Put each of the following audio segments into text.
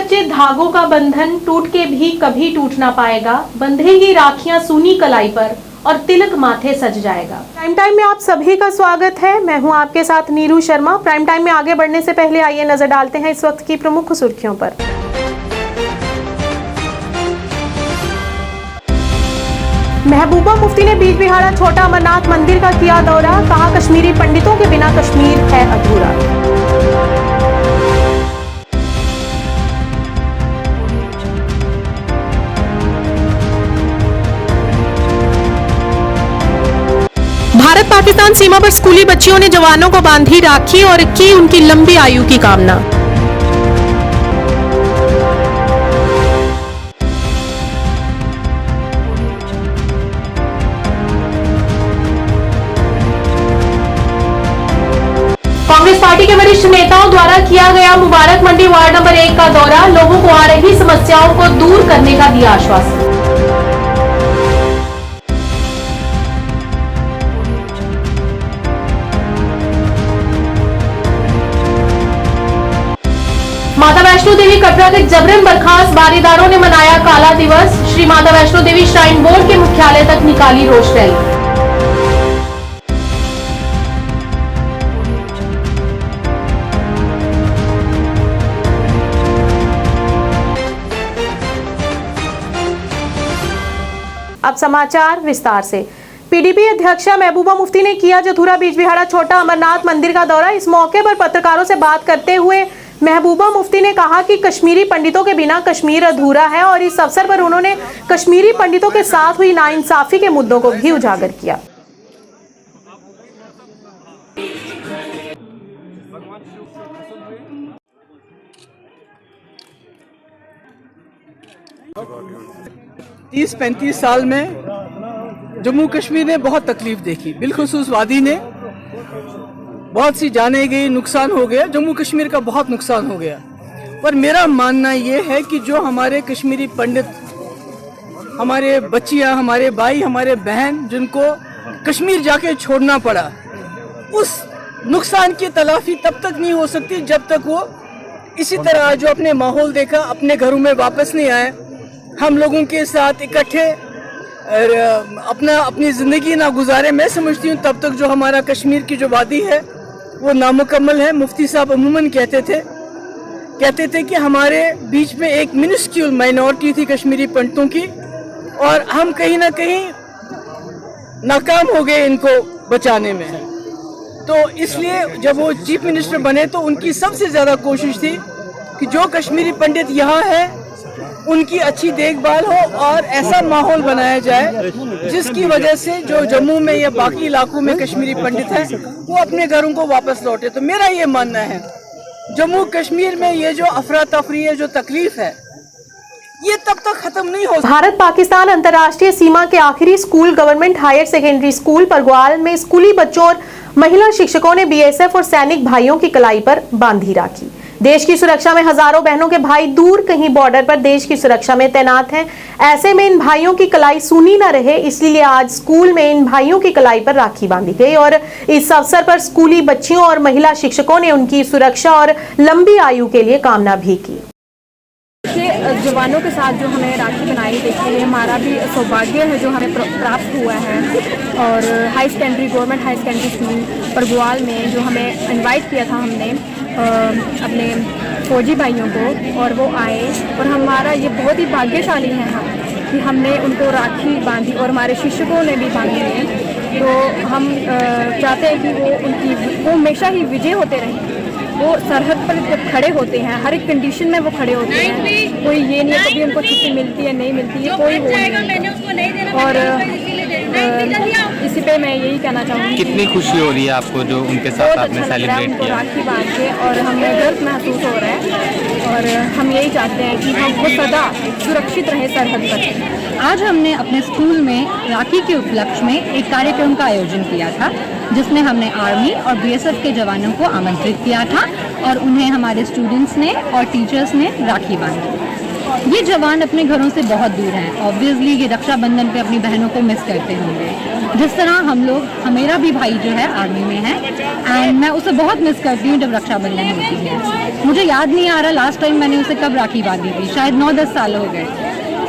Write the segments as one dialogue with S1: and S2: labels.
S1: सच्चे धागों का बंधन टूट के भी कभी टूट ना पाएगा। बंधेगी राखियां सूनी कलाई पर और तिलक माथे सज जाएगा। प्राइम टाइम में आप सभी का स्वागत है। मैं हूं आपके साथ नीरू शर्मा। प्राइम टाइम में आगे बढ़ने से पहले आइए नजर डालते हैं इस वक्त की प्रमुख सुर्खियों पर। महबूबा मुफ्ती ने बीज बिहाड़ा छोटा अमरनाथ मंदिर का किया दौरा। कहा, कश्मीरी पंडितों के बिना कश्मीर है अधूरा। भारत पाकिस्तान सीमा पर स्कूली बच्चियों ने जवानों को बांधी राखी और की उनकी लंबी आयु की कामना। कांग्रेस पार्टी के वरिष्ठ नेताओं द्वारा किया गया मुबारक मंडी वार्ड नंबर 1 का दौरा। लोगों को आ रही समस्याओं को दूर करने का दिया आश्वासन। माता वैष्णो देवी कटरा के जबरन बर्खास्त बारीदारों ने मनाया काला दिवस। श्री माता वैष्णो देवी श्राइन बोर्ड के मुख्यालय तक निकाली रोष रैली। अब समाचार विस्तार से। पीडीपी अध्यक्षा महबूबा मुफ्ती ने किया जथुरा बीज बिहाड़ा छोटा अमरनाथ मंदिर का दौरा। इस मौके पर पत्रकारों से बात करते हुए महबूबा मुफ्ती ने कहा कि कश्मीरी पंडितों के बिना कश्मीर अधूरा है और इस अवसर पर उन्होंने कश्मीरी पंडितों के साथ हुई नाइंसाफी के मुद्दों को भी उजागर किया।
S2: तीस 35 साल में जम्मू कश्मीर ने बहुत तकलीफ देखी, बिलखुसूस वादी ने बहुत सी जाने गई, नुकसान हो गया, जम्मू कश्मीर का बहुत नुकसान हो गया। पर मेरा मानना ये है कि जो हमारे कश्मीरी पंडित, हमारे बच्चियां, हमारे भाई, हमारे बहन जिनको कश्मीर जाके छोड़ना पड़ा, उस नुकसान की तलाफी तब तक नहीं हो सकती जब तक वो इसी तरह जो अपने माहौल देखा अपने घरों में वापस नहीं आए, हम लोगों के साथ इकट्ठे अपनी ज़िंदगी ना गुजारे। मैं समझती हूँ तब तक जो हमारा कश्मीर की जो वादी है वो नामुकम्मल है। मुफ्ती साहब अमूमन कहते थे कि हमारे बीच में एक मिनिस्क्यूल माइनॉरिटी थी कश्मीरी पंडितों की और हम कहीं ना कहीं नाकाम हो गए इनको बचाने में। तो इसलिए जब वो चीफ मिनिस्टर बने तो उनकी सबसे ज़्यादा कोशिश थी कि जो कश्मीरी पंडित यहाँ है उनकी अच्छी देखभाल हो और ऐसा माहौल बनाया जाए जिसकी वजह से जो जम्मू में या बाकी इलाकों में कश्मीरी पंडित हैं वो अपने घरों को वापस लौटे। तो मेरा ये मानना है जम्मू कश्मीर में ये जो अफरा तफरी है, जो तकलीफ है, ये तब तक खत्म नहीं हो।
S1: भारत पाकिस्तान अंतर्राष्ट्रीय सीमा के आखिरी school government higher secondary school Pargwal में स्कूली बच्चों और महिला शिक्षकों ने बीएसएफ और सैनिक भाइयों की कलाई पर बांधी राखी। देश की सुरक्षा में हजारों बहनों के भाई दूर कहीं बॉर्डर पर देश की सुरक्षा में तैनात हैं। ऐसे में इन भाइयों की कलाई सूनी न रहे, इसलिए आज स्कूल में इन भाइयों की कलाई पर राखी बांधी गई और इस अवसर पर स्कूली बच्चियों और महिला शिक्षकों ने उनकी सुरक्षा और लंबी आयु के लिए कामना भी की।
S3: जवानों के साथ जो हमें राखी बनाई, देखिए हमारा भी सौभाग्य है जो हमें प्राप्त हुआ है। और high secondary government high secondary school Pargwal में जो हमें इनवाइट किया था हमने अपने फौजी भाइयों को, और वो आए और हमारा ये बहुत ही भाग्यशाली है हम कि हमने उनको राखी बांधी और हमारे शिक्षकों ने भी बांधी है। तो हम चाहते हैं कि वो हमेशा ही विजय होते रहें। वो सरहद पर जब खड़े होते हैं हर एक कंडीशन में वो खड़े होते हैं, कोई ये नहीं है कभी उनको छुट्टी मिलती है नहीं मिलती है, कोई वो नहीं। और इसी पे मैं यही कहना चाहूँगी,
S4: कितनी खुशी हो रही है आपको जो उनके साथ आपने सेलिब्रेट किया?
S3: राखी बांध के और हमें गर्व महसूस हो रहा है और हम यही चाहते हैं कि हम वो सदा सुरक्षित रहे सरहद पर।
S5: आज हमने अपने स्कूल में राखी के उपलक्ष्य में एक कार्यक्रम का आयोजन किया था जिसमें हमने आर्मी और बीएसएफ के जवानों को आमंत्रित किया था और उन्हें हमारे स्टूडेंट्स ने और टीचर्स ने राखी बांधी। ये जवान अपने घरों से बहुत दूर हैं। ऑब्वियसली ये रक्षाबंधन पे अपनी बहनों को मिस करते होंगे, जिस तरह हम लोग, मेरा भी भाई जो है आर्मी में है एंड मैं उसे बहुत मिस करती हूँ जब रक्षाबंधन होती है। मुझे याद नहीं आ रहा लास्ट टाइम मैंने उसे कब राखी बांधी थी, शायद 9-10 साल हो गए।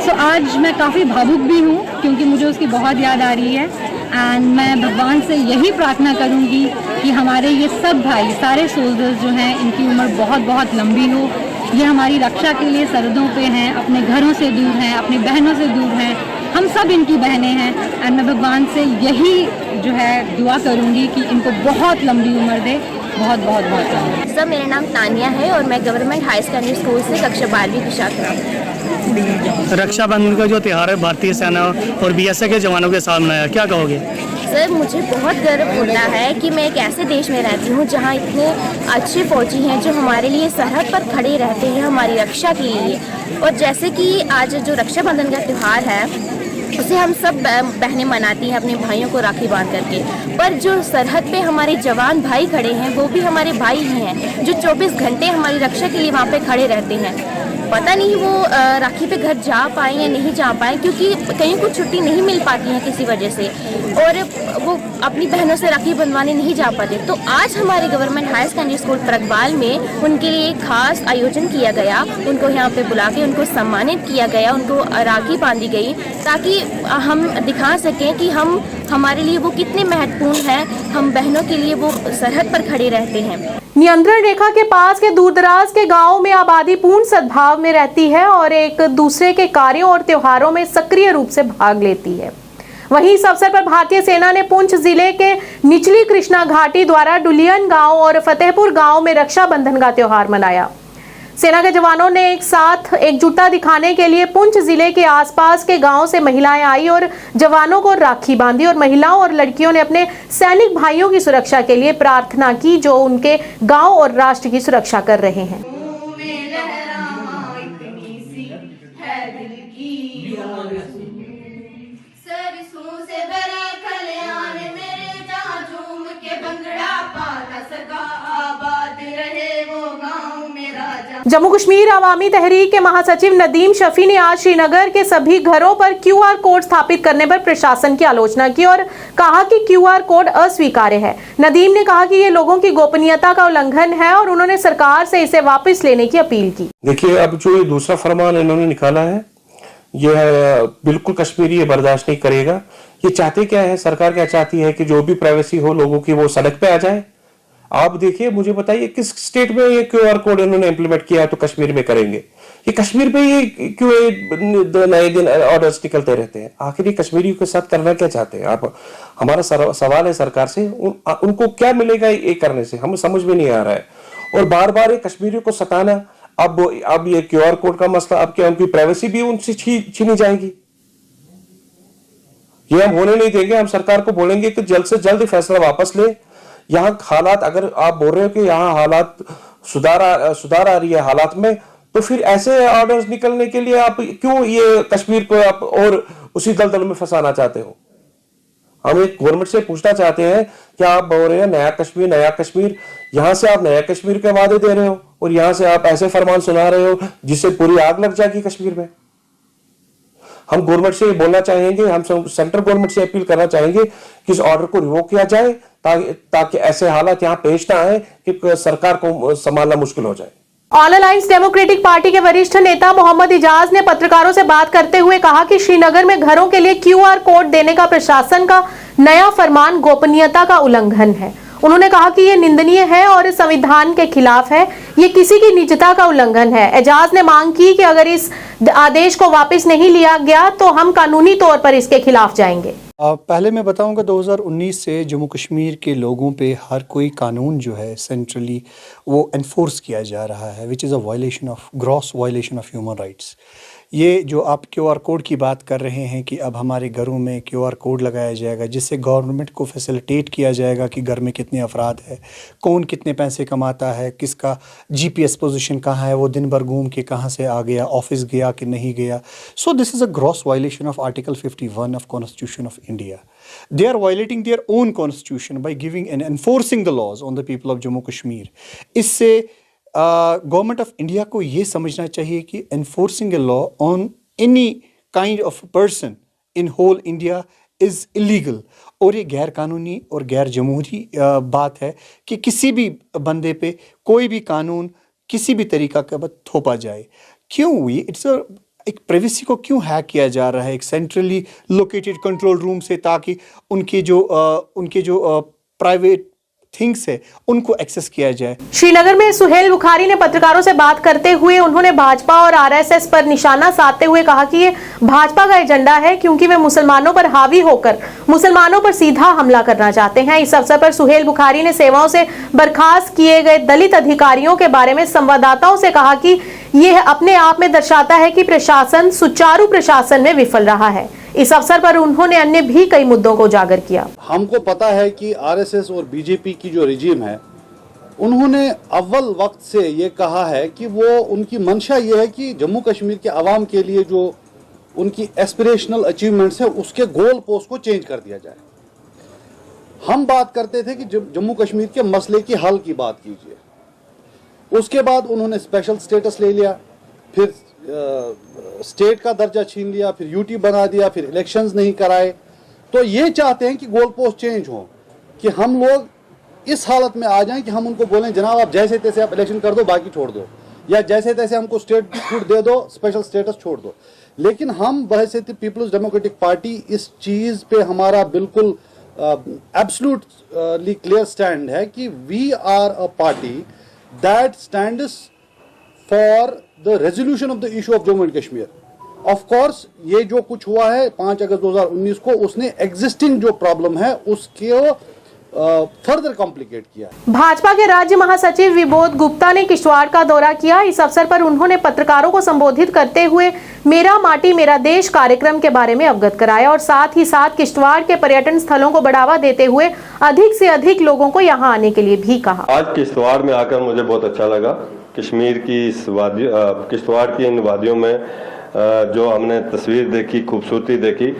S5: सो आज मैं काफ़ी भावुक भी हूँ क्योंकि मुझे उसकी बहुत याद आ रही है एंड मैं भगवान से यही प्रार्थना करूँगी कि हमारे ये सब भाई, सारे सोल्जर्स जो हैं, इनकी उम्र बहुत बहुत लंबी हो। ये हमारी रक्षा के लिए सरहदों पे हैं, अपने घरों से दूर हैं, अपनी बहनों से दूर हैं, हम सब इनकी बहनें हैं एंड मैं भगवान से यही जो है दुआ करूँगी कि इनको बहुत लंबी उम्र दे, बहुत बहुत बहुत लंबी।
S6: सर, मेरा नाम तानिया है और मैं गवर्नमेंट हाई सेकेंडरी स्कूल से कक्षा 12वीं की छात्रा हूँ।
S7: रक्षाबंधन का जो त्यौहार है भारतीय सेना और बीएसएफ के जवानों के साथ मनाया, क्या कहोगे?
S6: सर, मुझे बहुत गर्व होता है कि मैं एक ऐसे देश में रहती हूँ जहाँ इतने अच्छे फौजी हैं जो हमारे लिए सरहद पर खड़े रहते हैं हमारी रक्षा के लिए। और जैसे कि आज जो रक्षाबंधन का त्यौहार है उसे हम सब बहनें मनाती हैं अपने भाइयों को राखी बांध करके, पर जो सरहद पे हमारे जवान भाई खड़े हैं वो भी हमारे भाई ही हैं जो 24 घंटे हमारी रक्षा के लिए वहाँ पे खड़े रहते हैं। पता नहीं वो राखी पे घर जा पाए या नहीं जा पाए, क्योंकि कहीं को छुट्टी नहीं मिल पाती है किसी वजह से, और वो अपनी बहनों से राखी बंधवाने नहीं जा पाते। तो आज हमारे government high secondary school Pargwal में उनके लिए एक खास आयोजन किया गया, उनको यहाँ पे बुला के उनको सम्मानित किया गया, उनको राखी बांधी गई ताकि हम दिखा सकें कि हम, हमारे लिए वो कितने महत्वपूर्ण हैं, हम बहनों के लिए वो सरहद पर खड़े रहते हैं।
S1: नियंत्रण रेखा के पास के दूरदराज के गांवों में आबादी पूर्ण सद्भाव में रहती है और एक दूसरे के कार्यों और त्योहारों में सक्रिय रूप से भाग लेती है। वहीं इस अवसर पर भारतीय सेना ने पुंछ जिले के निचली कृष्णा घाटी द्वारा डुलियन गांव और फतेहपुर गांव में रक्षाबंधन का त्यौहार मनाया। सेना के जवानों ने एक साथ एकजुटता दिखाने के लिए पुंछ जिले के आसपास के गांव से महिलाएं आई और जवानों को राखी बांधी और महिलाओं और लड़कियों ने अपने सैनिक भाइयों की सुरक्षा के लिए प्रार्थना की जो उनके गांव और राष्ट्र की सुरक्षा कर रहे हैं। जम्मू कश्मीर अवामी तहरीक के महासचिव नदीम शफी ने आज श्रीनगर के सभी घरों पर क्यूआर कोड स्थापित करने पर प्रशासन की आलोचना की और कहा कि क्यूआर कोड अस्वीकार्य है। नदीम ने कहा कि ये लोगों की गोपनीयता का उल्लंघन है और उन्होंने सरकार से इसे वापस लेने की अपील की।
S8: देखिए, अब जो ये दूसरा फरमान इन्होंने निकाला है यह बिल्कुल कश्मीरी बर्दाश्त नहीं करेगा। ये चाहते क्या है, सरकार क्या चाहती है कि जो भी प्राइवेसी हो लोगों की वो सड़क पे आ जाए। आप देखिए, मुझे बताइए किस स्टेट में ये क्यूआर कोड इन्होंने इंप्लीमेंट किया है तो कश्मीर में करेंगे। ये कश्मीर पे ये क्यों नए दिन ऑर्डर्स निकलते रहते हैं? आखिर ये कश्मीरियों के साथ करना क्या चाहते हैं आप? हमारा सवाल है सरकार से, उनको क्या मिलेगा ये करने से, हमें समझ में नहीं आ रहा है। और बार बार ये कश्मीरियों को सताना, अब ये क्यूआर कोड का मसला, अब क्या उनकी प्राइवेसी भी उनसे छीनी जाएगी? ये हम होने नहीं देंगे। हम सरकार को बोलेंगे कि जल्द से जल्द फैसला वापस ले। यहाँ हालात, अगर आप बोल रहे हो कि यहाँ हालात सुधार आ रही है हालात में, तो फिर ऐसे ऑर्डर्स निकलने के लिए आप क्यों ये कश्मीर को आप और उसी दलदल में फंसाना चाहते हो? हम एक गवर्नमेंट से पूछना चाहते हैं कि आप बोल रहे हैं नया कश्मीर, यहाँ से आप नया कश्मीर के वादे दे रहे हो और यहाँ से आप ऐसे फरमान सुना रहे हो जिससे पूरी आग लग जाएगी कश्मीर में। हम गवर्नमेंट से बोलना चाहेंगे, हम सेंट्रल गवर्नमेंट से अपील करना चाहेंगे कि इस ऑर्डर को रिवोक किया जाए ताकि ऐसे हालात यहाँ पेश ना आए कि सरकार को संभालना मुश्किल हो जाए।
S1: ऑल अलायंस डेमोक्रेटिक पार्टी के वरिष्ठ नेता मोहम्मद इजाज ने पत्रकारों से बात करते हुए कहा कि श्रीनगर में घरों के लिए क्यूआर कोड देने का प्रशासन का नया फरमान गोपनीयता का उल्लंघन है। उन्होंने कहा कि ये निंदनीय है और संविधान के खिलाफ है, ये किसी की निजता का उल्लंघन है। एजाज ने मांग की कि अगर इस आदेश को वापस नहीं लिया गया तो हम कानूनी तौर पर इसके खिलाफ जाएंगे।
S9: पहले मैं बताऊंगा 2019 से जम्मू कश्मीर के लोगों पे हर कोई कानून जो है सेंट्रली वो एनफोर्स किया जा रहा है, which is a violation of gross violation of human rights. ये जो आप क्यूआर कोड की बात कर रहे हैं कि अब हमारे घरों में क्यूआर कोड लगाया जाएगा जिससे गवर्नमेंट को फैसिलिटेट किया जाएगा कि घर में कितने अफराद है, कौन कितने पैसे कमाता है, किसका जीपीएस पोजीशन कहाँ है, वो दिन भर घूम के कहाँ से आ गया, ऑफिस गया कि नहीं गया। So this is a gross violation of article 51 of constitution of India. They are violating their own constitution by giving and enforcing the laws on the people of Jammu Kashmir. इससे government of India को ये समझना चाहिए कि enforcing a law on any kind of person in whole India is illegal, और ये गैर कानूनी और गैर जमहूरी बात है कि किसी भी बंदे पे कोई भी कानून किसी भी तरीका का थोपा जाए। क्यों हुई एक प्राइवेसी को क्यों हैक किया जा रहा है एक सेंट्रली लोकेटेड कंट्रोल रूम से, ताकि उनके जो प्राइवेट थिंग्स है उनको एक्सेस किया जाए।
S1: श्रीनगर में सुहेल बुखारी ने पत्रकारों से बात करते हुए उन्होंने भाजपा और आरएसएस पर निशाना साधते हुए कहा कि ये भाजपा का एजेंडा है, क्योंकि वे मुसलमानों पर हावी होकर मुसलमानों पर सीधा हमला करना चाहते हैं। इस अवसर पर सुहेल बुखारी ने सेवाओं से बर्खास्त किए गए दलित अधिकारियों के बारे में संवाददाताओं से कहा कि यह अपने आप में दर्शाता है कि प्रशासन सुचारू प्रशासन में विफल रहा है। इस अवसर पर उन्होंने अन्य भी कई मुद्दों को उजागर किया।
S10: हमको पता है कि आरएसएस और बीजेपी की जो रिजीम है, उन्होंने अव्वल वक्त से ये कहा है कि वो उनकी मंशा ये है कि जम्मू कश्मीर के अवाम के लिए जो उनकी एस्पिरेशनल अचीवमेंट्स है उसके गोल पोस्ट को चेंज कर दिया जाए। हम बात करते थे कि जम्मू कश्मीर के मसले की हल की बात कीजिए, उसके बाद उन्होंने स्पेशल स्टेटस ले लिया, फिर स्टेट का दर्जा छीन लिया, फिर यूटी बना दिया, फिर इलेक्शंस नहीं कराए। तो ये चाहते हैं कि गोल पोस्ट चेंज हो, कि हम लोग इस हालत में आ जाएं कि हम उनको बोलें जनाब आप जैसे तैसे आप इलेक्शन कर दो, बाकी छोड़ दो, या जैसे तैसे हमको स्टेट छूट दे दो, स्पेशल स्टेटस छोड़ दो। लेकिन हम बहैसियत पीपल्स डेमोक्रेटिक पार्टी इस चीज़ पे हमारा बिल्कुल एब्सोल्युटली क्लियर स्टैंड है कि we are a party that stands for the resolution of the issue of Jammu and Kashmir. Of course ये जो कुछ हुआ है 5 अगस्त 2019 को, उसने एग्जिस्टिंग जो प्रॉब्लम है उसके फर्दर कॉम्प्लिकेट किया।
S1: भाजपा के राज्य महासचिव विबोध गुप्ता ने किश्तवाड़ का दौरा किया। इस अवसर पर उन्होंने पत्रकारों को संबोधित करते हुए मेरा माटी मेरा देश कार्यक्रम के बारे में अवगत कराया और साथ ही साथ किश्तवाड़ के पर्यटन स्थलों को बढ़ावा देते हुए अधिक से अधिक लोगों को यहां आने के लिए भी कहा।
S11: आज किश्तवाड़ में आकर मुझे बहुत अच्छा लगा। कश्मीर की इस वादी, किश्तवाड़ की इन वादियों में जो हमने तस्वीर देखी, खूबसूरती देखी,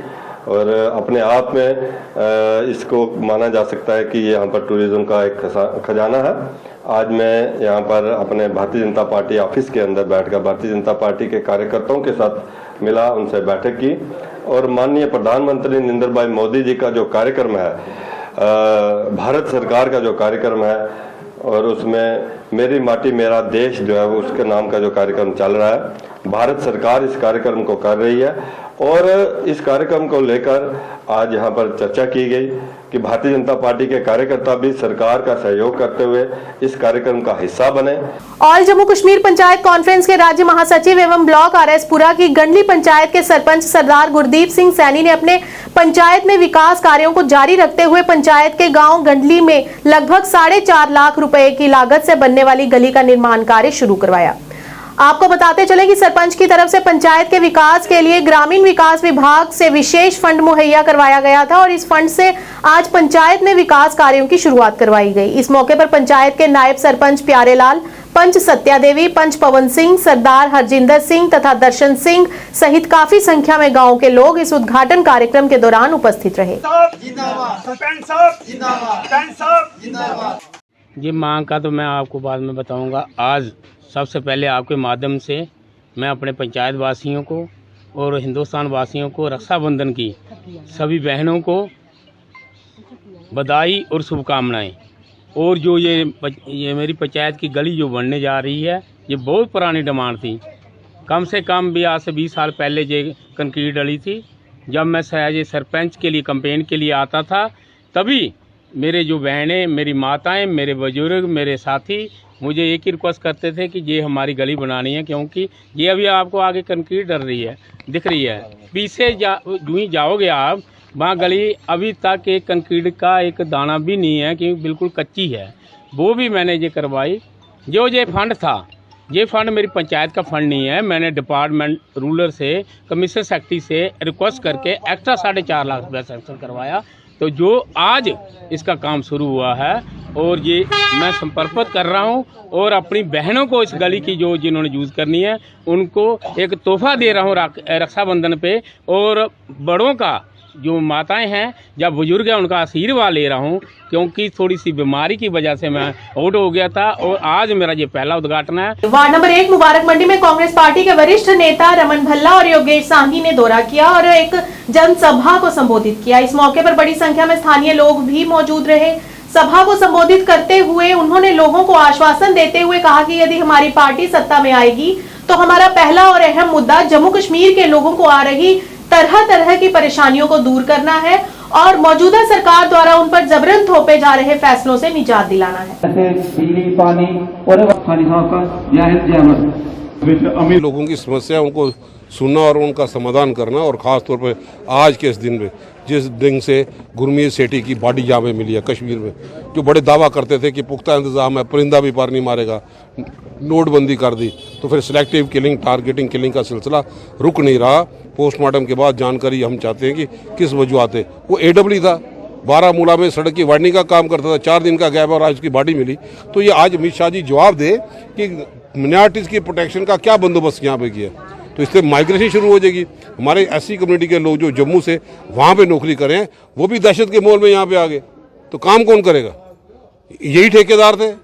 S11: और अपने आप में इसको माना जा सकता है कि ये यहाँ पर टूरिज्म का एक खजाना है। आज मैं यहाँ पर अपने भारतीय जनता पार्टी ऑफिस के अंदर बैठकर भारतीय जनता पार्टी के कार्यकर्ताओं के साथ मिला, उनसे बैठक की, और माननीय प्रधानमंत्री नरेंद्र भाई मोदी जी का जो कार्यक्रम है, भारत सरकार का जो कार्यक्रम है, और उसमें मेरी माटी मेरा देश जो है वो उसके नाम का जो कार्यक्रम चल रहा है, भारत सरकार इस कार्यक्रम को कर रही है। और इस कार्यक्रम को लेकर आज यहाँ पर चर्चा की गई कि भारतीय जनता पार्टी के कार्यकर्ता भी सरकार का सहयोग करते हुए इस कार्यक्रम का हिस्सा बने।
S1: ऑल जम्मू कश्मीर पंचायत कॉन्फ्रेंस के राज्य महासचिव एवं ब्लॉक आरएसपुरा की गंडली पंचायत के सरपंच सरदार गुरदीप सिंह सैनी ने अपने पंचायत में विकास कार्यों को जारी रखते हुए पंचायत के गांव गंडली में लगभग 4.5 लाख रुपए की लागत से बनने वाली गली का निर्माण कार्य शुरू करवाया। आपको बताते चले कि सरपंच की तरफ से पंचायत के विकास के लिए ग्रामीण विकास विभाग से विशेष फंड मुहैया करवाया गया था और इस फंड से आज पंचायत में विकास कार्यों की शुरुआत करवाई गई। इस मौके पर पंचायत के नायब सरपंच प्यारेलाल, पंच सत्या देवी, पंच पवन सिंह, सरदार हरजिंदर सिंह तथा दर्शन सिंह सहित काफी संख्या में गाँव के लोग इस उद्घाटन कार्यक्रम के दौरान उपस्थित रहे।
S12: ये मांग का तो मैं आपको बाद में बताऊंगा। आज सबसे पहले आपके माध्यम से मैं अपने पंचायत वासियों को और हिंदुस्तान वासियों को रक्षाबंधन की सभी बहनों को बधाई और शुभकामनाएं। और जो ये मेरी पंचायत की गली जो बनने जा रही है, ये बहुत पुरानी डिमांड थी। कम से कम भी आज से 20 साल पहले ये कंक्रीट डली थी। जब मैं सहज सरपंच के लिए कैंपेन के लिए आता था, तभी मेरे जो बहनें, मेरी माताएं, मेरे बुजुर्ग, मेरे साथी मुझे एक ही रिक्वेस्ट करते थे कि ये हमारी गली बनानी है, क्योंकि ये अभी आपको आगे कंक्रीट डल रही है, दिख रही है। पीछे यूँ ही जाओगे आप, वहाँ गली अभी तक एक कंक्रीट का एक दाना भी नहीं है, क्योंकि बिल्कुल कच्ची है। वो भी मैंने ये करवाई। जो ये फंड था, ये फंड मेरी पंचायत का फंड नहीं है। मैंने डिपार्टमेंट रूरल से, कमिश्नर सेक्रेटरी से रिक्वेस्ट करके एक्स्ट्रा 4.5 लाख रुपया सैंक्शन करवाया। तो जो आज इसका काम शुरू हुआ है, और ये मैं संपर्क कर रहा हूँ, और अपनी बहनों को इस गली की जो जिन्होंने यूज़ करनी है उनको एक तोहफा दे रहा हूँ रक्षाबंधन पे। और बड़ों का जो माताएं हैं या बुजुर्ग हैं उनका आशीर्वाद ले रहा हूं, क्योंकि थोड़ी सी बीमारी की वजह से मैं आउट हो गया था और आज मेरा ये पहला उद्घाटन है।
S1: वार्ड नंबर 1 मुबारक मंडी में कांग्रेस पार्टी के वरिष्ठ नेता रमन भल्ला और योगेश सांघी ने दौरा किया और एक जनसभा को संबोधित किया। इस मौके पर बड़ी संख्या में स्थानीय लोग भी मौजूद रहे। सभा को संबोधित करते हुए उन्होंने लोगों को आश्वासन देते हुए कहा कि यदि हमारी पार्टी सत्ता में आएगी तो हमारा पहला और अहम मुद्दा जम्मू कश्मीर के लोगों को आ रही तरह तरह की परेशानियों को दूर करना है और मौजूदा सरकार द्वारा उन पर जबरन थोपे जा रहे फैसलों से निजात दिलाना है।
S13: बिजली, पानी और
S14: अमीर लोगों की समस्या उनको सुनना और उनका समाधान करना, और ख़ास तौर पर आज के इस दिन में जिस दिन से गुरमीत सेठी की बॉडी यहाँ पे मिली है कश्मीर में, जो बड़े दावा करते थे कि पुख्ता इंतजाम है, परिंदा भी पार नहीं मारेगा, नोटबंदी कर दी, तो फिर सिलेक्टिव किलिंग, टारगेटिंग किलिंग का सिलसिला रुक नहीं रहा। पोस्टमार्टम के बाद जानकारी हम चाहते हैं कि किस वजूहत है। वो AWE था, बारामूला में सड़क की वाइडनिंग का काम करता था, 4 दिन का गैप और आज उसकी बॉडी मिली। तो ये आज अमित शाह जी जवाब दे कि मिनॉरिटीज़ की प्रोटेक्शन का क्या बंदोबस्त यहाँ पे किया, तो इससे माइग्रेशन शुरू हो जाएगी। हमारे SC कम्युनिटी के लोग जो जम्मू से वहाँ पे नौकरी करें वो भी दहशत के मोल में यहाँ पे आ गए, तो काम कौन करेगा? यही ठेकेदार थे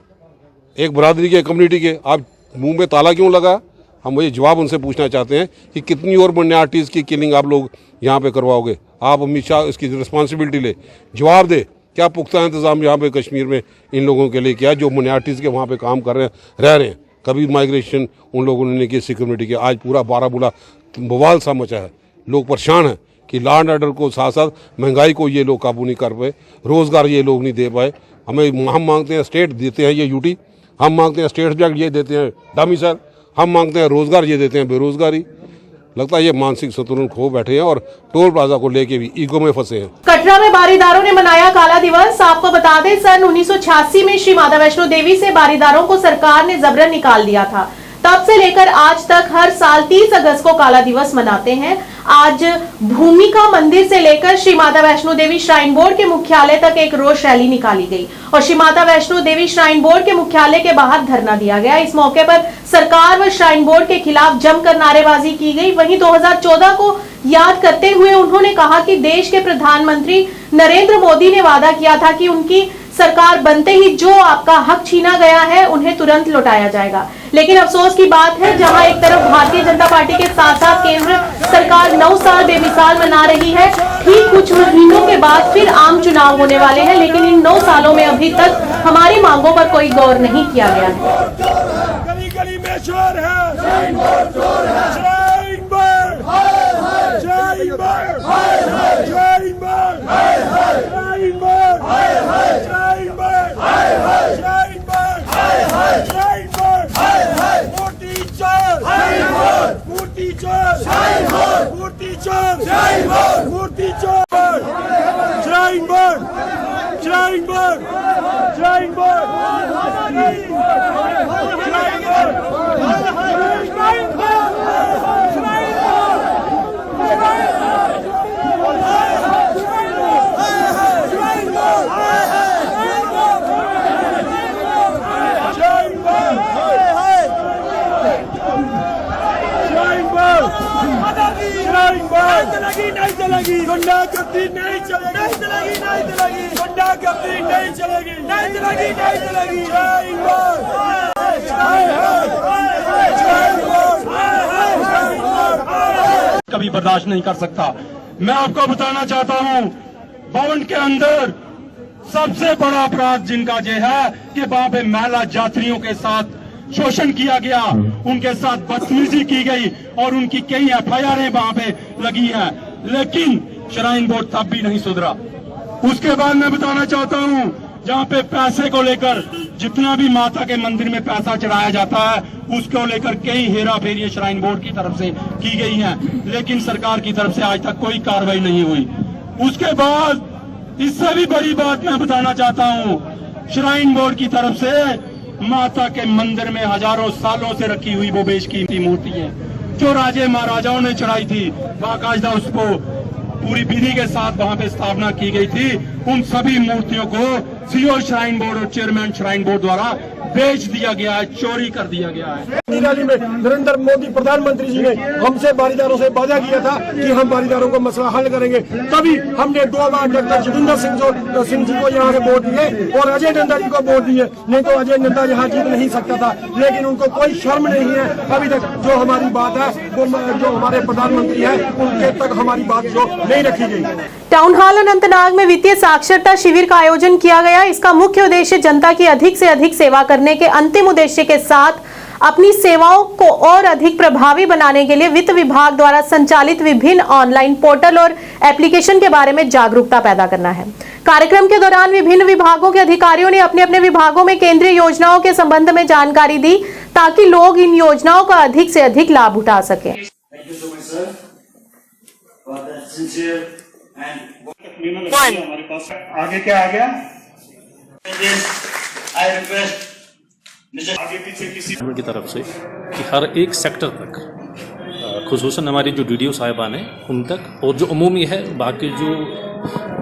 S14: एक बरादरी के, कम्युनिटी के। आप मुंह में ताला क्यों लगा? हम ये जवाब उनसे पूछना चाहते हैं कि कितनी और माइनॉरिटीज़ की किलिंग आप लोग यहाँ पे करवाओगे? आप अमित शाह इसकी रिस्पॉन्सिबिलिटी ले, जवाब दे। क्या पुख्ता इंतजाम यहाँ पे कश्मीर में इन लोगों के लिए किया जो माइनॉरिटीज़ के वहाँ पे काम कर रहे हैं, रह रहे हैं? कभी माइग्रेशन उन लोगों ने की सिख कम्युनिटी के। आज पूरा बारामूला बवाल सा मचा है, लोग परेशान हैं कि लॉ एंड ऑर्डर को साथ साथ महंगाई को ये लोग काबू नहीं कर पाए, रोज़गार ये लोग नहीं दे पाए। हम मांगते हैं स्टेट देते हैं ये UT, हम मांगते हैं स्टेट सब्जेक्ट ये देते हैं डोमिसाइल, हम मांगते हैं रोज़गार ये देते हैं बेरोज़गारी। लगता है ये मानसिक संतुलन खो बैठे हैं और टोल प्लाजा को लेके भी ईगो में फंसे हैं।
S1: कटरा में बारीदारों ने मनाया काला दिवस। आपको बता दें सन 1986 में श्री माता वैष्णो देवी से बारीदारों को सरकार ने जबरन निकाल दिया था। तब से लेकर आज तक हर साल 30 अगस्त को काला दिवस मनाते हैं। आज भूमिका मंदिर से लेकर श्री माता वैष्णो देवी श्राइन बोर्ड के मुख्यालय तक एक रोष रैली निकाली गई और श्री माता वैष्णो देवी श्राइन बोर्ड के मुख्यालय के बाहर धरना दिया गया। इस मौके पर सरकार व श्राइन बोर्ड के खिलाफ जमकर नारेबाजी की गई। वहीं 2014 को याद करते हुए उन्होंने कहा कि देश के प्रधानमंत्री नरेंद्र मोदी ने वादा किया था कि उनकी सरकार बनते ही जो आपका हक छीना गया है उन्हें तुरंत लौटाया जाएगा। लेकिन अफसोस की बात है, जहां एक तरफ भारतीय जनता पार्टी के साथ साथ केंद्र सरकार 9 साल बेमिसाल मना रही है, ठीक कुछ महीनों के बाद फिर आम चुनाव होने वाले हैं, लेकिन इन 9 सालों में अभी तक हमारी मांगों पर कोई गौर नहीं किया गया है।
S15: गली गली में शोर है, shrine board, shrine board, shrine board, shrine board, shrine board, shrine board, shrine board, shrine board, मूर्ति चोर, मूर्ति चोर, मूर्ति चोर, मूर्ति चोर, shrine board, shrine board, shrine board, नहीं चलेगी, गुंडागर्दी नहीं चलेगी, नहीं चलेगी, नहीं चलेगी, गुंडागर्दी नहीं चलेगी, नहीं चलेगी, नहीं चलेगी।
S16: कभी बर्दाश्त नहीं कर सकता। मैं आपको बताना चाहता हूँ, भवन के अंदर सबसे बड़ा अपराध जिनका ये है कि वहाँ पे महिला यात्रियों के साथ शोषण किया गया, उनके साथ बदतमीजी की गई और उनकी कई FIR वहाँ पे लगी हैं, लेकिन श्राइन बोर्ड तब भी नहीं सुधरा। उसके बाद मैं बताना चाहता हूँ, जहाँ पे पैसे को लेकर जितना भी माता के मंदिर में पैसा चढ़ाया जाता है उसको लेकर कई हेरा फेरी श्राइन बोर्ड की तरफ से की गई हैं, लेकिन सरकार की तरफ से आज तक कोई कार्रवाई नहीं हुई। उसके बाद इससे भी बड़ी बात मैं बताना चाहता हूँ, श्राइन बोर्ड की तरफ से माता के मंदिर में हजारों सालों से रखी हुई वो बेशकीमती मूर्ति है जो राजे महाराजाओं ने चढ़ाई थी, बाकायदा उसको पूरी विधि के साथ वहां पे स्थापना की गई थी। उन सभी मूर्तियों को CEO श्राइन बोर्ड और चेयरमैन श्राइन बोर्ड द्वारा बेच दिया गया है, चोरी कर दिया गया है।
S15: रैली में नरेंद्र मोदी प्रधानमंत्री जी ने हमसे बारीदारों से वादा किया था कि हम बारीदारों को मसला हल करेंगे, तभी हमने 2 बार डॉक्टर जितेंद्र सिंह जी को यहाँ के वोट दिए और अजय नंदा जी को वोट दिए। नहीं तो अजय नंदा यहाँ जीत नहीं सकता था, लेकिन उनको कोई शर्म नहीं है। अभी तक जो हमारी बात है, वो जो हमारे प्रधानमंत्री है, उनके तक हमारी बात जो नहीं रखी गई।
S1: टाउन हॉल अनंतनाग में वित्तीय साक्षरता शिविर का आयोजन किया गया। इसका मुख्य उद्देश्य जनता की अधिक से अधिक सेवा करने के अंतिम उद्देश्य के साथ अपनी सेवाओं को और अधिक प्रभावी बनाने के लिए वित्त विभाग द्वारा संचालित विभिन्न ऑनलाइन पोर्टल और एप्लीकेशन के बारे में जागरूकता पैदा करना है। कार्यक्रम के दौरान विभिन्न विभागों के अधिकारियों ने अपने अपने विभागों में केंद्रीय योजनाओं के संबंध में जानकारी दी ताकि लोग इन योजनाओं का अधिक से अधिक लाभ उठा सकें।
S16: हमारे पास आगे क्या आ गया? आगे पीछे किसी
S17: की तरफ से कि हर एक सेक्टर तक, खुसूसन हमारी जो डीडीओ साहिबान हैं उन तक, और जो अमूमी है बाकी जो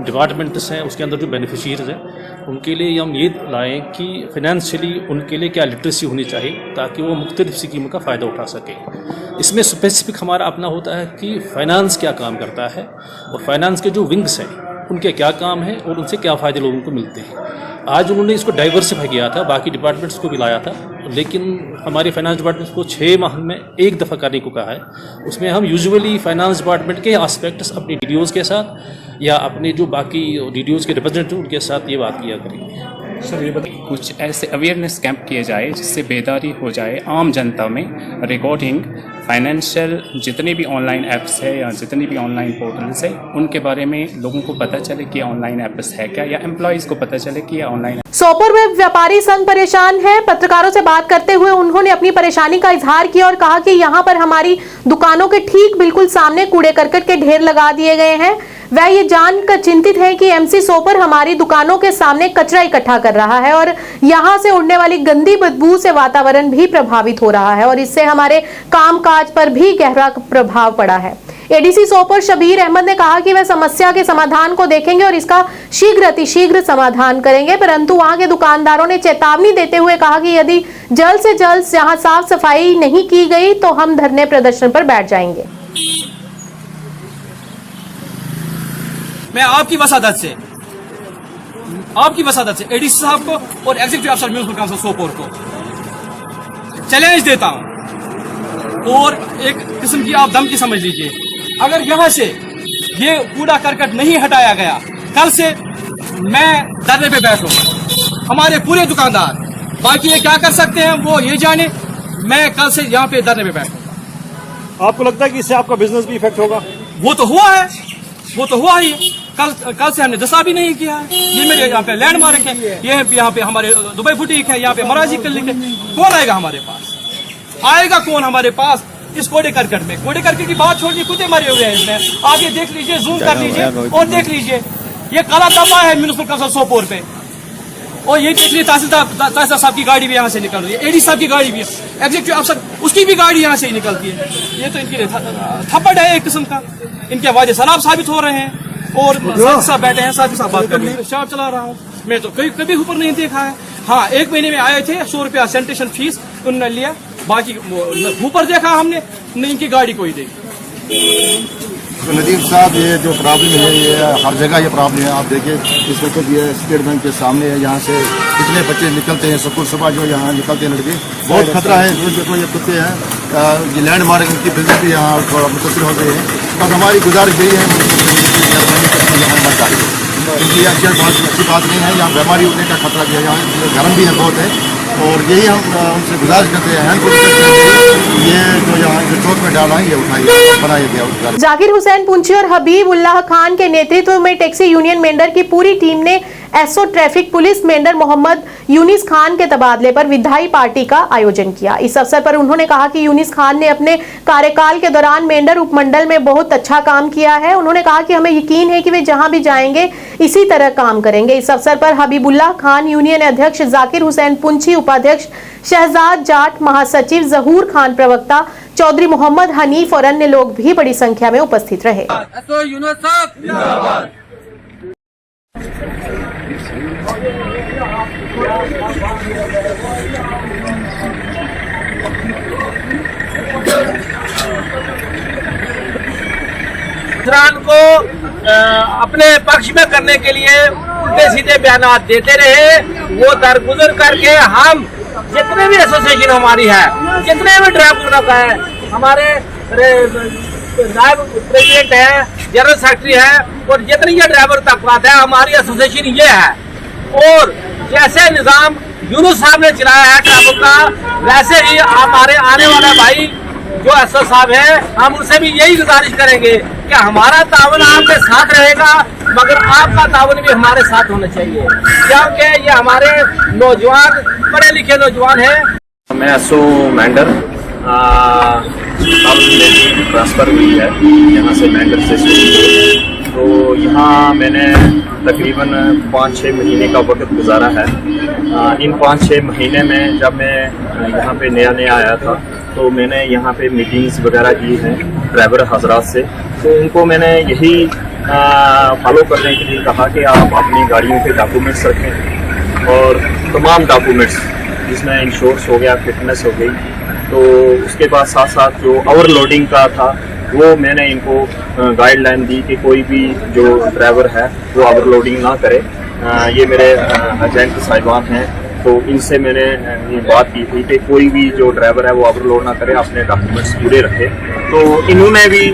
S17: डिपार्टमेंट्स हैं उसके अंदर जो बेनिफिशियरीज हैं उनके लिए हम ये लाएँ कि फाइनेंशियली उनके लिए क्या लिटरेसी होनी चाहिए ताकि वो मुख्तलिफ स्कीम का फ़ायदा उठा सकें। इसमें स्पेसिफिक हमारा अपना होता है कि फाइनेंस क्या काम करता है और फाइनेंस के जो विंग्स हैं उनके क्या काम है और उनसे क्या फ़ायदे लोगों को मिलते हैं। आज उन्होंने इसको डाइवर्सिफाई किया था, बाकी डिपार्टमेंट्स को भी लाया था, लेकिन हमारे फाइनेंस डिपार्टमेंट को 6 माह में एक दफ़ा करने को कहा है। उसमें हम यूजुअली फाइनेंस डिपार्टमेंट के एस्पेक्ट्स अपनी डीडीओज़ के साथ या अपने जो बाकी डीडीओज़ के रिप्रेजेंटेटिव उनके साथ ये बात किया करेंगे।
S4: सर ये बताइए, कुछ ऐसे अवेयरनेस कैंप किए जाए जिससे बेदारी हो जाए आम जनता में रिगार्डिंग फाइनेंशियल जितने भी ऑनलाइन ऐप्स है या जितने भी ऑनलाइन पोर्टल्स है उनके बारे में लोगों को पता चले कि ऑनलाइन ऐप्स है क्या, या एम्प्लॉयज़ को पता चले कि ऑनलाइन।
S1: सोपोर में व्यापारी संघ परेशान है। पत्रकारों से बात करते हुए उन्होंने अपनी परेशानी का इजहार किया और कहा कि यहाँ पर हमारी दुकानों के ठीक बिल्कुल सामने कूड़े करकट के ढेर लगा दिए गए हैं। वह ये जानकर चिंतित है कि एमसी सोपोर हमारी दुकानों के सामने कचरा इकट्ठा कर रहा है और यहाँ से उड़ने वाली गंदी बदबू से वातावरण भी प्रभावित हो रहा है और इससे हमारे कामकाज पर भी गहरा प्रभाव पड़ा है। एडीसी सोपोर शबीर अहमद ने कहा कि वह समस्या के समाधान को देखेंगे और इसका शीघ्र समाधान करेंगे, परंतु वहां के दुकानदारों ने चेतावनी देते हुए कहा कि यदि जल्द से जल्द यहाँ साफ सफाई नहीं की गई तो हम धरने प्रदर्शन पर बैठ जाएंगे।
S18: मैं आपकी वसादत से एडीसी साहब को और एग्जीक्यूटिव अफसर म्युनिसिपल काउंसिल सोपोर को चैलेंज देता हूं और एक किस्म की आप धमकी समझ लीजिए। अगर यहां से ये कूड़ा करकट नहीं हटाया गया, कल से मैं धरने पे बैठूंगा। हमारे पूरे दुकानदार, बाकी ये क्या कर सकते हैं वो ये जाने, मैं कल से यहाँ पे धरने पे बैठूंगा।
S15: आपको लगता है कि इससे आपका बिजनेस भी इफेक्ट होगा?
S18: वो तो हुआ ही। कल से हमने दसा भी नहीं किया है। ये मेरे यहाँ पे लैंडमार्क है, ये यहाँ पे हमारे दुबई बुटीक है, यहाँ पे महाराजी क्लिनिक है। कौन आएगा हमारे पास? आएगा कौन हमारे पास इस कूड़े करकट में? कूड़े करकट की बात छोड़िए, कुत्ते मरे हुए हैं इसमें। आप ये देख लीजिए, जूम कर लीजिए और देख लीजिए, ये काला धब्बा है म्युनिसिपल काउंसिल सोपोर पे। और ये देख लीजिए तहसीलदार साहब की गाड़ी भी यहाँ से निकल रही है, एडी साहब की गाड़ी भी है, एग्जीक्यूटिव अफसर उसकी भी गाड़ी यहाँ से ही निकलती है। ये तो इनके थप्पड़ है एक किस्म का, इनके वादे सराब साबित हो रहे हैं। और साथ बैठे हैं, साथ ही साथ बात कर रहे हैं। शराब चला रहा हूँ मैं, तो कभी ऊपर नहीं देखा है। हाँ, 1 महीने में आए थे, 100 रुपया सैनिटेशन फीस उन्होंने लिया, बाकी ऊपर देखा हमने नहीं, इनकी गाड़ी कोई देखी।
S19: तो नदीम साहब, ये जो प्रॉब्लम है ये हर जगह ये प्रॉब्लम है। आप देखिए इस वक्त ये स्टेट बैंक के सामने है, यहाँ से कितने बच्चे निकलते हैं स्कूल सुबह जो यहाँ निकलते हैं लड़के, बहुत खतरा है। रोज देखो ये कुत्ते हैं, ये लैंडमार्क इनकी बिजनेस भी यहाँ मुतासर हो गए हैं। बस हमारी गुजारिश यही है इनकी बहुत अच्छी बात नहीं है, यहाँ बीमारी होने का खतरा भी है, यहाँ गर्म भी है बहुत है। और यही हम उनसे गुजारिश करते हैं ये जो यहाँ जो चौक में डाला है ये उठाइए, बनाया गया।
S1: जाकिर हुसैन पुंछी और हबीब उल्लाह खान के नेतृत्व में टैक्सी यूनियन मेंबर की पूरी टीम ने SO traffic police member Mohammad Younis Khan के तबादले पर विधायी पार्टी का आयोजन किया। इस अवसर पर उन्होंने कहा कि यूनिस खान ने अपने कार्यकाल के दौरान मेंढर उपमंडल में बहुत अच्छा काम किया है। उन्होंने कहा कि हमें यकीन है कि वे जहां भी जाएंगे इसी तरह काम करेंगे। इस अवसर पर हबीबुल्लाह खान, यूनियन अध्यक्ष जाकिर हुसैन पुंछी, उपाध्यक्ष शहजाद जाट, महासचिव जहूर खान, प्रवक्ता चौधरी मोहम्मद हनीफ और अन्य लोग भी बड़ी संख्या में उपस्थित रहे।
S20: को अपने पक्ष में करने के लिए उल्टे सीधे बयान देते रहे, वो दरगुजर करके हम जितने भी एसोसिएशन हमारी है, जितने भी ड्राइवर का है, हमारे नायब प्रेसिडेंट है, जनरल सेक्रेटरी है और जितनी ये ड्राइवर तबकात है, हमारी एसोसिएशन ये है। और जैसे निज़ाम यूनुस साहब ने चलाया है ट्रैफिक का, वैसे ही हमारे आने वाले भाई जो एसओ साहब है, हम उनसे भी यही गुजारिश करेंगे कि हमारा तावन आपके साथ रहेगा, मगर आपका तावन भी हमारे साथ होना चाहिए, क्योंकि ये हमारे नौजवान पढ़े लिखे नौजवान हैं।
S21: मैं एसओ मैंडर मेरी ट्रांसफ़र हुई है यहाँ से मैंडर से तो यहाँ मैंने तकरीबन 5-6 महीने का वक्त गुजारा है। इन 5-6 महीने में जब मैं यहाँ पे नया आया था तो मैंने यहाँ पे मीटिंग्स वगैरह की हैं ड्राइवर हजरात से, तो उनको मैंने यही फॉलो करने के लिए कहा कि आप अपनी गाड़ियों के डॉक्यूमेंट्स रखें और तमाम डॉक्यूमेंट्स जिसमें इंश्योरेंस हो गया, फिटनेस हो गई, तो उसके बाद साथ साथ जो ओवरलोडिंग का था वो मैंने इनको गाइडलाइन दी कि कोई भी जो ड्राइवर है वो ओवरलोडिंग ना करे। ये मेरे एजेंट साहिबान हैं, तो इनसे मैंने ये बात की थी कि कोई भी जो ड्राइवर है वो ओवरलोड ना करे, अपने डॉक्यूमेंट्स पूरे रखे। तो इन्होंने भी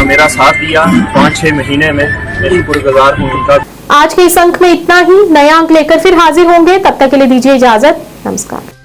S21: मेरा साथ दिया 5-6 महीने में, मैं शुक्रगुजार हूँ उनका।
S1: आज के इस अंक में इतना ही। नया अंक लेकर फिर हाजिर होंगे, तब तक के लिए दीजिए इजाजत। नमस्कार।